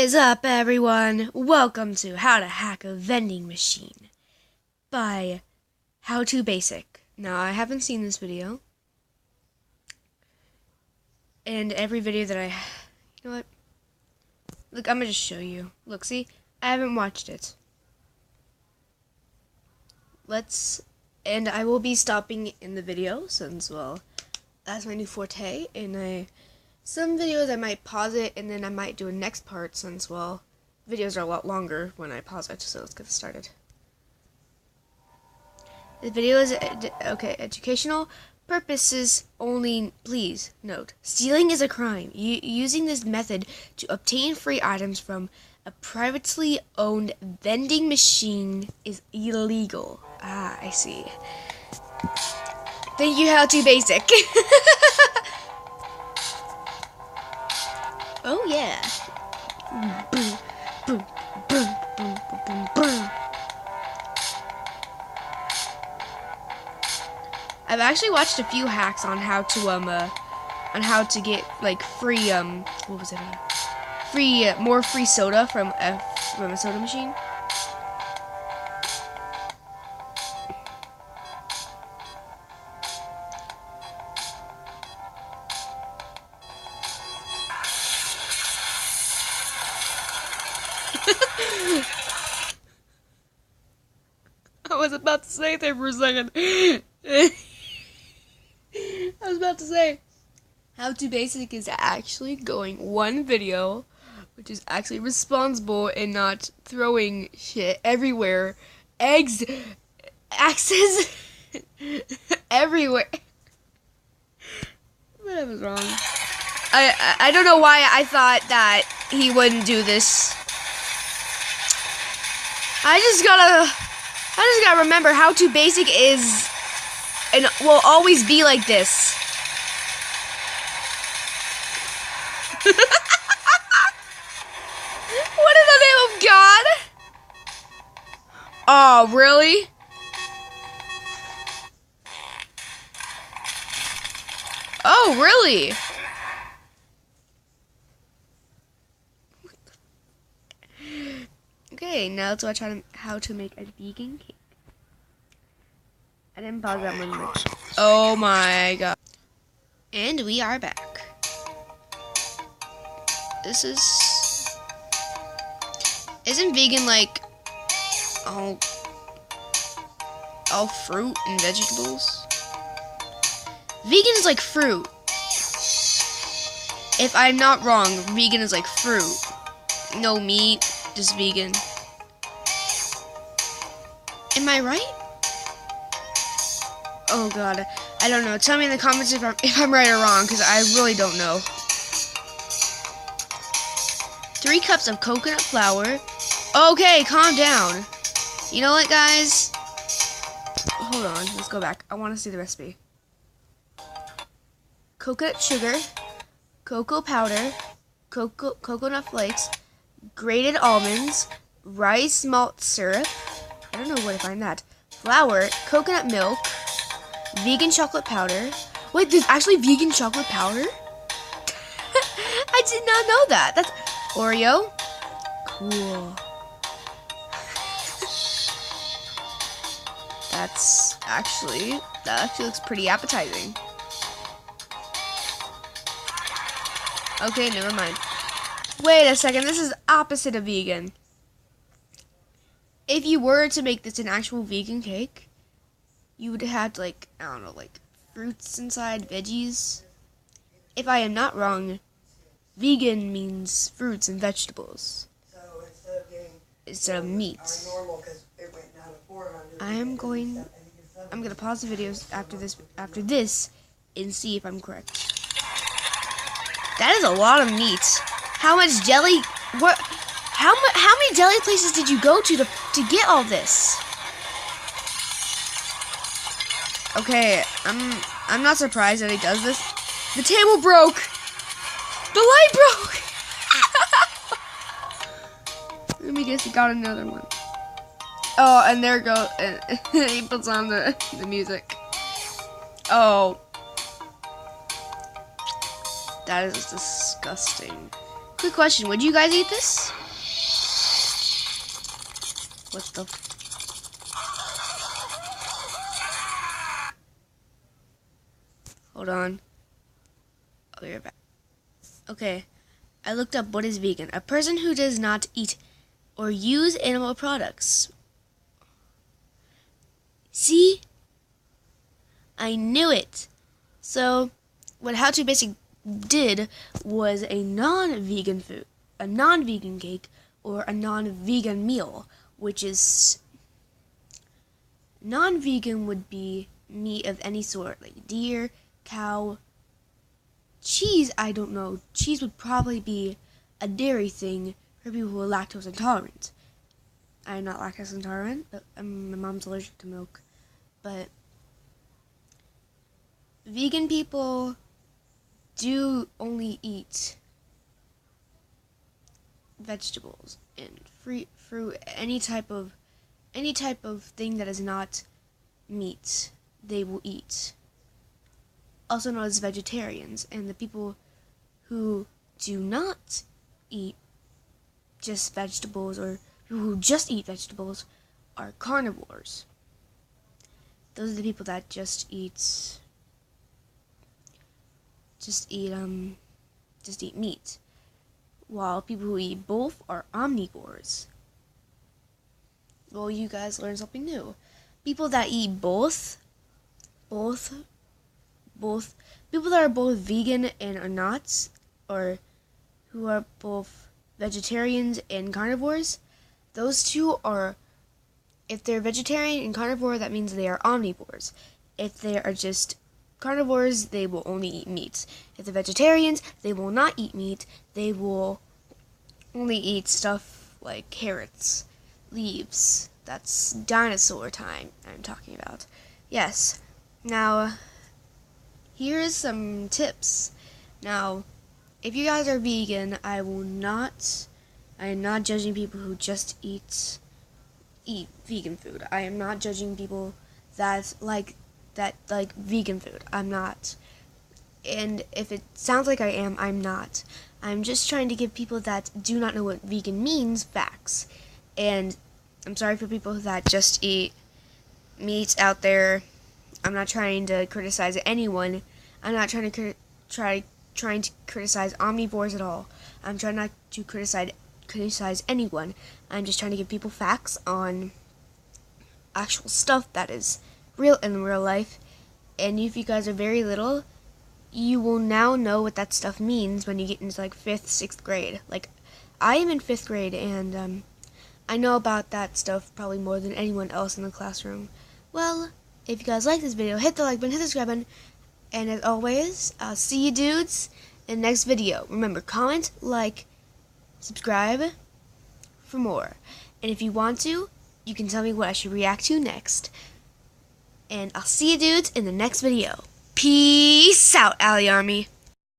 is up, everyone? Welcome to How to Hack a Vending Machine by Howtobasic. Now, I haven't seen this video, and every video that you know what? Look, I'm gonna just show you. Look, see? I haven't watched it. And I will be stopping in the video since, well, that's my new forte, and some videos I might pause it and then I might do a next part since, well, videos are a lot longer when I pause it, so let's get started. The video is, educational purposes only. Please note, stealing is a crime. Using this method to obtain free items from a privately owned vending machine is illegal. Ah, I see. Thank you, Howtobasic. Oh yeah. Boom, boom, boom, boom, boom, boom. I've actually watched a few hacks on how to get like free what was it? More free soda from a soda machine. I was about to say there for a second. I was about to say, Howtobasic is actually going one video, which is actually responsible in not throwing shit everywhere. Eggs, axes, everywhere. That was wrong. I don't know why I thought that he wouldn't do this. I just gotta remember Howtobasic is and will always be like this. What in the name of God? Oh, really? Oh, really? Okay, now let's watch how to make a vegan cake. I didn't pause that one much. Oh my god. And we are back. Isn't vegan like all fruit and vegetables? Vegan is like fruit. If I'm not wrong, vegan is like fruit. No meat, just vegan. Am I right? Oh god, I don't know. Tell me in the comments if I'm right or wrong, because I really don't know. 3 cups of coconut flour. Okay, calm down. You know what, guys? Hold on, let's go back. I want to see the recipe. Coconut sugar, cocoa powder, coconut flakes, grated almonds, rice malt syrup. I don't know where to find that. Flour, coconut milk, vegan chocolate powder. Wait, there's actually vegan chocolate powder? I did not know that. That's Oreo. Cool. That actually looks pretty appetizing. Okay, never mind. Wait a second, this is opposite of vegan. If you were to make this an actual vegan cake, you would have like, I don't know, like fruits inside, veggies. If I am not wrong, vegan means fruits and vegetables. So instead of meat. I'm gonna pause the videos after this and see if I'm correct. That is a lot of meat. How much jelly? What? How many deli places did you go to get all this? Okay, I'm not surprised that he does this. The table broke. The light broke. Let me guess, he got another one. Oh, and there goes. And he puts on the music. Oh, that is disgusting. quick question. Would you guys eat this? What the... Hold on. I'll be right back. Okay. I looked up what is vegan. A person who does not eat or use animal products. See? I knew it. So, what Howtobasic did was a non-vegan food, a non-vegan cake, or a non-vegan meal, which is... Non-vegan would be meat of any sort, like deer, cow, cheese. I don't know. Cheese would probably be a dairy thing for people who are lactose intolerant. I'm not lactose intolerant, but my mom's allergic to milk. But vegan people do only eat vegetables and fruit, any type of thing that is not meat, they will eat. Also known as vegetarians, and the people who do not eat just vegetables, or who just eat vegetables, are carnivores. Those are the people that just eat meat, while people who eat both are omnivores. Well, you guys learned something new. People that eat both people that are both vegan and are not, or who are both vegetarians and carnivores, those two are, if they're vegetarian and carnivore, that means they are omnivores. If they are just carnivores, they will only eat meat. If they're vegetarians, they will not eat meat. They will only eat stuff like carrots, leaves. That's dinosaur time I'm talking about. Yes. Now, here's some tips. Now, if you guys are vegan, I am not judging people who just eat vegan food. I am not judging people that like vegan food. I'm not. And if it sounds like I am, I'm not. I'm just trying to give people that do not know what vegan means facts. And I'm sorry for people that just eat meat out there. I'm not trying to criticize anyone. I'm not trying to trying to criticize omnivores at all. I'm trying not to criticize anyone. I'm just trying to give people facts on actual stuff that is real in real life. And if you guys are very little, you will now know what that stuff means when you get into like 5th, 6th grade. Like, I am in 5th grade, and I know about that stuff probably more than anyone else in the classroom. Well, if you guys like this video, hit the like button, hit the subscribe button, and as always, I'll see you dudes in the next video. Remember, comment, like, subscribe for more. And if you want to, you can tell me what I should react to next. And I'll see you dudes in the next video. Peace out, Ally Army.